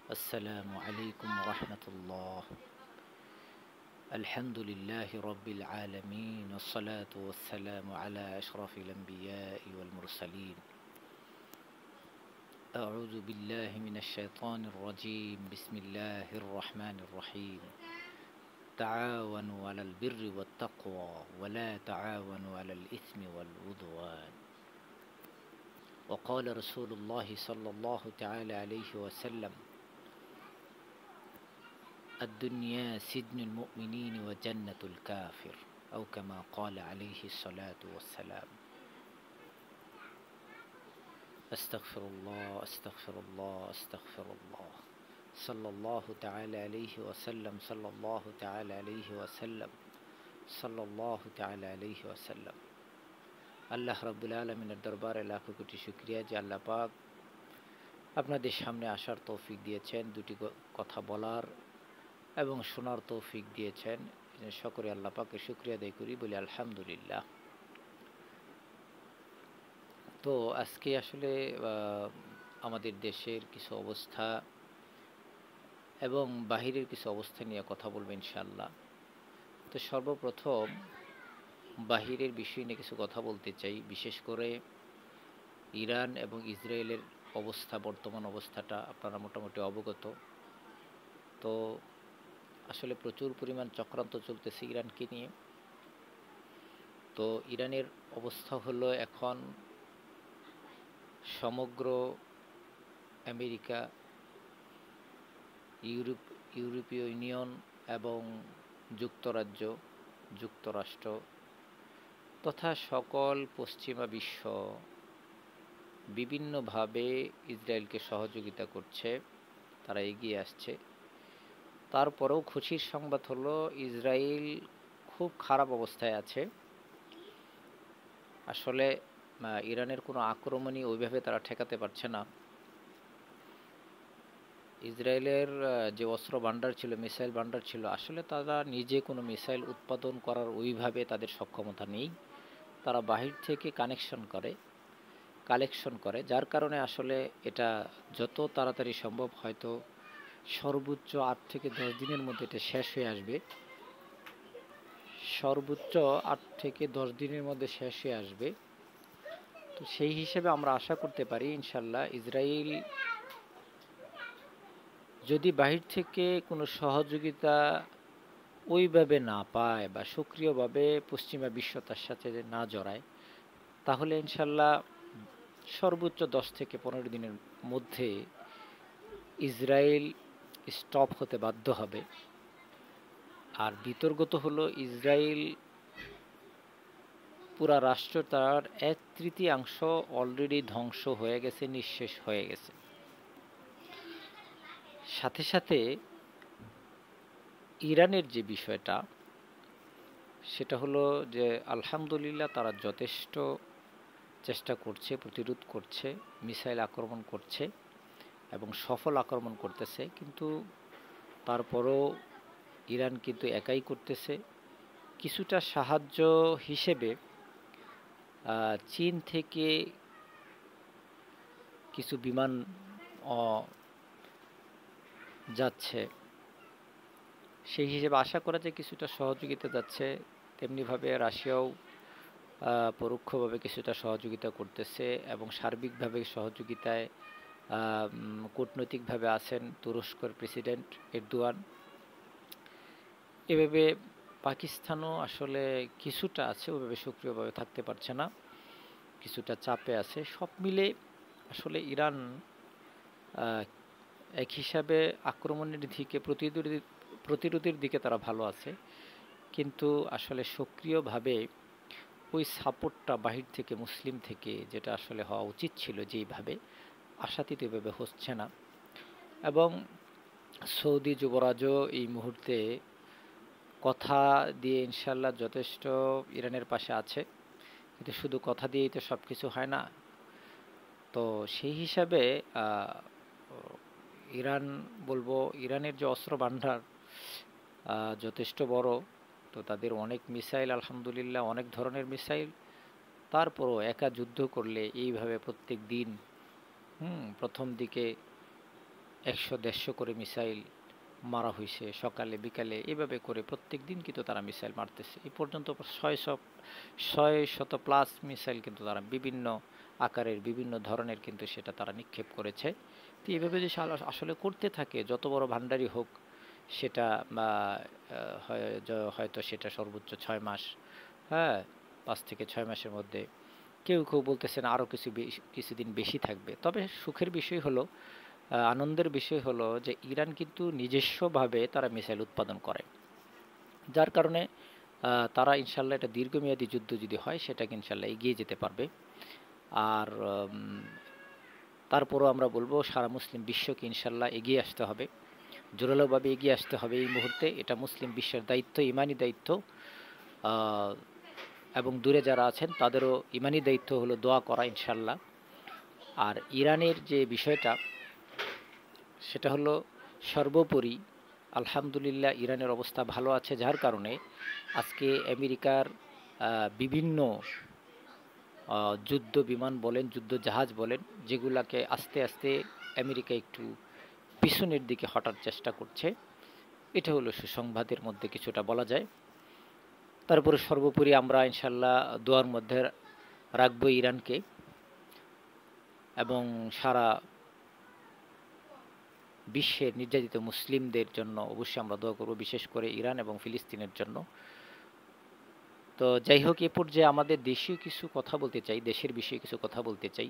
السلام عليكم ورحمة الله. الحمد لله رب العالمين، والصلاة والسلام على أشرف الأنبياء والمرسلين. أعوذ بالله من الشيطان الرجيم. بسم الله الرحمن الرحيم. تعاونوا على البر والتقوى ولا تعاونوا على الإثم والعدوان. وقال رسول الله صلى الله تعالى عليه وسلم: الدنيا سجن المؤمنين وجنة الكافر، أو كما قال عليه الصلاة والسلام. أستغفر الله أستغفر الله أستغفر الله. صلى الله تعالى عليه وسلم صلى الله تعالى عليه وسلم صلى الله تعالى عليه وسلم। আল্লাহ রাব্বুল আলামিনের দরবারে লাখো কোটি শুকরিয়া যে আল্লাহ পাক আপনাদের সামনে আসার তৌফিক দিয়েছেন, দুটি কথা বলার এবং শোনার তৌফিক দিয়েছেন। সকলে আল্লাহ পাকের শুকরিয়া আদায় করি, বলি আলহামদুলিল্লাহ। তো আজকে আসলে আমাদের দেশের কিছু অবস্থা এবং বাহিরের কিছু অবস্থা নিয়ে কথা বলবো ইনশাআল্লাহ। তো সর্বপ্রথম বাহিরের বিষয় নিয়ে কিছু কথা বলতে চাই, বিশেষ করে ইরান এবং ইসরায়েলের অবস্থা, বর্তমান অবস্থাটা আপনারা মোটামুটি অবগত। তো আসলে প্রচুর পরিমাণ চক্রান্ত চলতেছে ইরানকে নিয়ে। তো ইরানের অবস্থা হলো এখন সমগ্র আমেরিকা, ইউরোপীয় ইউনিয়ন এবং যুক্তরাষ্ট্র তথা সকল পশ্চিমা বিশ্ব বিভিন্নভাবে ইসরায়েলকে সহযোগিতা করছে, তারা এগিয়ে আসছে। তারপরেও খুশির সংবাদ হলো ইসরায়েল খুব খারাপ অবস্থায় আছে। আসলে ইরানের কোনো আক্রমণই ওইভাবে তারা ঠেকাতে পারছে না। ইসরায়েলের যে অস্ত্র ভান্ডার ছিল, মিসাইল ভান্ডার ছিল, আসলে তারা নিজে কোনো মিসাইল উৎপাদন করার ওইভাবে তাদের সক্ষমতা নেই। তারা বাহির থেকে কালেকশন করে, যার কারণে আসলে এটা যত তাড়াতাড়ি সম্ভব, হয়তো সর্বোচ্চ 8 থেকে 10 দিনের মধ্যে এটা শেষ হয়ে আসবে। সর্বোচ্চ 8 থেকে 10 দিনের মধ্যে শেষ হয়ে আসবে। তো সেই হিসেবে আমরা আশা করতে পারি ইনশাল্লাহ ইসরায়েল যদি বাহির থেকে কোনো সহযোগিতা ওইভাবে না পায় বা সক্রিয়ভাবে পশ্চিমা বিশ্ব তার সাথে না জড়ায়, তাহলে ইনশাল্লাহ সর্বোচ্চ 10 থেকে 15 দিনের মধ্যে ইসরায়েল স্টপ হতে বাধ্য হবে। আর বিতর্কত হলো ইসরায়েল পুরা রাষ্ট্র, তার 1/3 অলরেডি ধ্বংস হয়ে গেছে, নিঃশেষ হয়ে গেছে। সাথে সাথে ইরানের যে বিষয়টা, সেটা হলো যে আলহামদুলিল্লাহ তারা যথেষ্ট চেষ্টা করছে, প্রতিরোধ করছে, মিসাইল আক্রমণ করছে এবং সফল আক্রমণ করতেছে। কিন্তু তারপরও ইরান কিন্তু একাই করতেছে। কিছুটা সাহায্য হিসেবে চীন থেকে কিছু বিমান যাচ্ছে, সেই হিসেবে আশা করা যায় কিছুটা সহযোগিতা যাচ্ছে। তেমনিভাবে রাশিয়াও পরোক্ষভাবে কিছুটা সহযোগিতা করতেছে এবং সার্বিকভাবে সহযোগিতায় কূটনৈতিকভাবে আছেন তুরস্কের প্রেসিডেন্ট এরদোয়ান। এভাবে পাকিস্তানও আসলে কিছুটা আছে, ওইভাবে সক্রিয়ভাবে থাকতে পারছে না, কিছুটা চাপে আছে। সব মিলে আসলে ইরান এক হিসাবে আক্রমণের দিকে, প্রতিরোধের দিকে তারা ভালো আছে, কিন্তু আসলে সক্রিয়ভাবে ওই সাপোর্টটা বাহির থেকে, মুসলিম থেকে যেটা আসলে হওয়া উচিত ছিল যেইভাবে, আশাতীত এভাবে হচ্ছে না। এবং সৌদি যুবরাজও এই মুহূর্তে কথা দিয়ে ইনশাল্লাহ যথেষ্ট ইরানের পাশে আছে, কিন্তু শুধু কথা দিয়েই তো সব কিছু হয় না। তো সেই হিসাবে ইরানের যে অস্ত্র ভান্ডার যথেষ্ট বড়। তো তাদের অনেক মিসাইল, আলহামদুলিল্লাহ অনেক ধরনের মিসাইল। তারপরও একা যুদ্ধ করলে এইভাবে প্রত্যেক দিন প্রথম দিকে 100-150 করে মিসাইল মারা হয়েছে সকালে বিকালে, এভাবে করে প্রত্যেক দিন কিন্তু তারা মিসাইল মারতেছে। এই পর্যন্ত 600+ মিসাইল কিন্তু তারা বিভিন্ন আকারের বিভিন্ন ধরনের কিন্তু সেটা তারা নিক্ষেপ করেছে। তো এইভাবে যে আসলে করতে থাকে, যত বড় ভান্ডারই হোক সেটা হয়তো সেটা সর্বোচ্চ 6 মাস, হ্যাঁ, 5 থেকে 6 মাসের মধ্যে, কেউ কেউ বলতেছেন আরও কিছুদিন বেশি থাকবে। তবে সুখের বিষয় হলো, আনন্দের বিষয় হলো যে ইরান কিন্তু নিজস্বভাবে তারা মিসাইল উৎপাদন করে, যার কারণে তারা ইনশাল্লাহ এটা দীর্ঘমেয়াদী যুদ্ধ যদি হয় সেটাকে ইনশাল্লাহ এগিয়ে যেতে পারবে। আর তারপরও আমরা বলবো সারা মুসলিম বিশ্বকে ইনশাল্লাহ এগিয়ে আসতে হবে, জোরালোভাবে এগিয়ে আসতে হবে এই মুহূর্তে। এটা মুসলিম বিশ্বের দায়িত্ব, ইমানি দায়িত্ব, এবং দূরে যারা আছেন তাদেরও ইমানি দায়িত্ব হলো দোয়া করা ইনশাল্লাহ। আর ইরানের যে বিষয়টা সেটা হলো, সর্বোপরি আলহামদুলিল্লাহ ইরানের অবস্থা ভালো আছে, যার কারণে আজকে আমেরিকার বিভিন্ন যুদ্ধ বিমান বলেন, যুদ্ধ জাহাজ বলেন, যেগুলাকে আস্তে আস্তে আমেরিকা একটু পিছনের দিকে হটার চেষ্টা করছে, এটা হলো সুসংবাদের মধ্যে কিছুটা বলা যায়। তারপরে সর্বোপরি আমরা ইনশাল্লাহ দোয়ার মধ্যে রাখবো ইরানকে, এবং সারা বিশ্বের নির্যাতিত মুসলিমদের জন্য অবশ্যই আমরা দোয়া করব, বিশেষ করে ইরান এবং ফিলিস্তিনের জন্য। তো যাই হোক, এ পর্যায়ে আমাদের দেশীয় কিছু কথা বলতে চাই, দেশের বিষয়ে কিছু কথা বলতে চাই।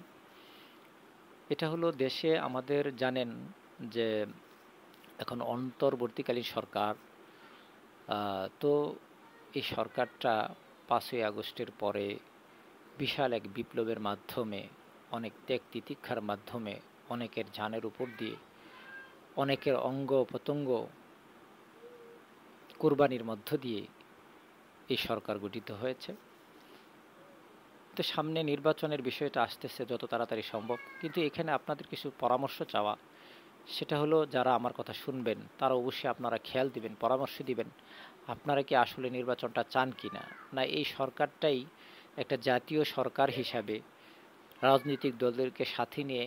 এটা হলো, দেশে আমাদের জানেন যে এখন অন্তর্বর্তীকালীন সরকার, তো এই সরকারটা 5ই আগস্টের পরে বিশাল এক বিপ্লবের মাধ্যমে, অনেক ত্যাগ তিতিক্ষার মাধ্যমে, অনেকের জানের উপর দিয়ে, অনেকের অঙ্গ প্রত্যঙ্গ কুরবানির মধ্য দিয়ে এই সরকার গঠিত হয়েছে। তো সামনে নির্বাচনের বিষয়টা আসতেছে যত তাড়াতাড়ি সম্ভব, কিন্তু এখানে আপনাদের কিছু পরামর্শ চাওয়া, সেটা হলো যারা আমার কথা শুনবেন তারা অবশ্যই আপনারা খেয়াল দিবেন, পরামর্শ দিবেন, আপনারা কি আসলে নির্বাচনটা চান কি না, না এই সরকারটাই একটা জাতীয় সরকার হিসাবে রাজনৈতিক দলদেরকে সাথে নিয়ে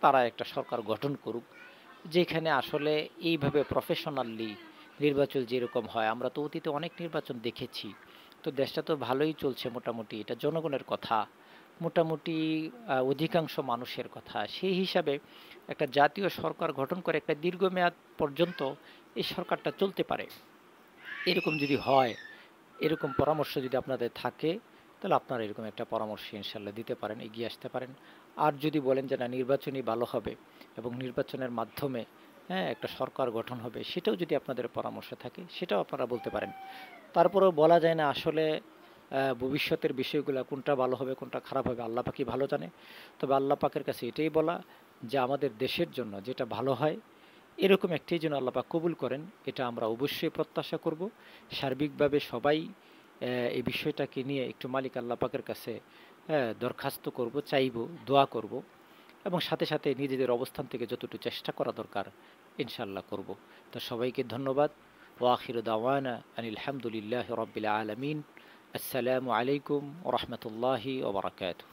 তারা একটা সরকার গঠন করুক, যেখানে আসলে এইভাবে প্রফেশনালি নির্বাচন যেরকম হয়, আমরা তো অতীতে অনেক নির্বাচন দেখেছি, তো দেশটা তো ভালোই চলছে মোটামুটি, এটা জনগণের কথা, মোটামুটি অধিকাংশ মানুষের কথা। সেই হিসাবে একটা জাতীয় সরকার গঠন করে একটা দীর্ঘমেয়াদ পর্যন্ত এই সরকারটা চলতে পারে, এরকম যদি হয়, এরকম পরামর্শ যদি আপনাদের থাকে, তাহলে আপনারা এরকম একটা পরামর্শ ইনশাল্লাহ দিতে পারেন, এগিয়ে আসতে পারেন। আর যদি বলেন যে না, নির্বাচনই ভালো হবে এবং নির্বাচনের মাধ্যমে একটা সরকার গঠন হবে, সেটাও যদি আপনাদের পরামর্শ থাকে সেটাও আপনারা বলতে পারেন। তারপরেও বলা যায় না আসলে ভবিষ্যতের বিষয়গুলো কোনটা ভালো হবে কোনটা খারাপ হবে আল্লাহ পাকই ভালো জানে। তবে আল্লাহ পাকের কাছে এটাই বলা যে আমাদের দেশের জন্য যেটা ভালো হয় এরকম একটাই যেন আল্লাহ পাক কবুল করেন, এটা আমরা অবশ্যই প্রত্যাশা করব। সার্বিকভাবে সবাই এই বিষয়টাকে নিয়ে একটু মালিক আল্লাহ পাকের কাছে দরখাস্ত করব, চাইব, দোয়া করব, এবং সাথে সাথে নিজেদের অবস্থান থেকে যতটুকু চেষ্টা করা দরকার ইনশাল্লাহ করব। তো সবাইকে ধন্যবাদ। ওয়াখির দাওয়ানা আনিল হামদুলিল্লাহি রাব্বিল আলামিন। আসসালামু আলাইকুম ওয়া রাহমাতুল্লাহি ওয়া বারাকাতুহু।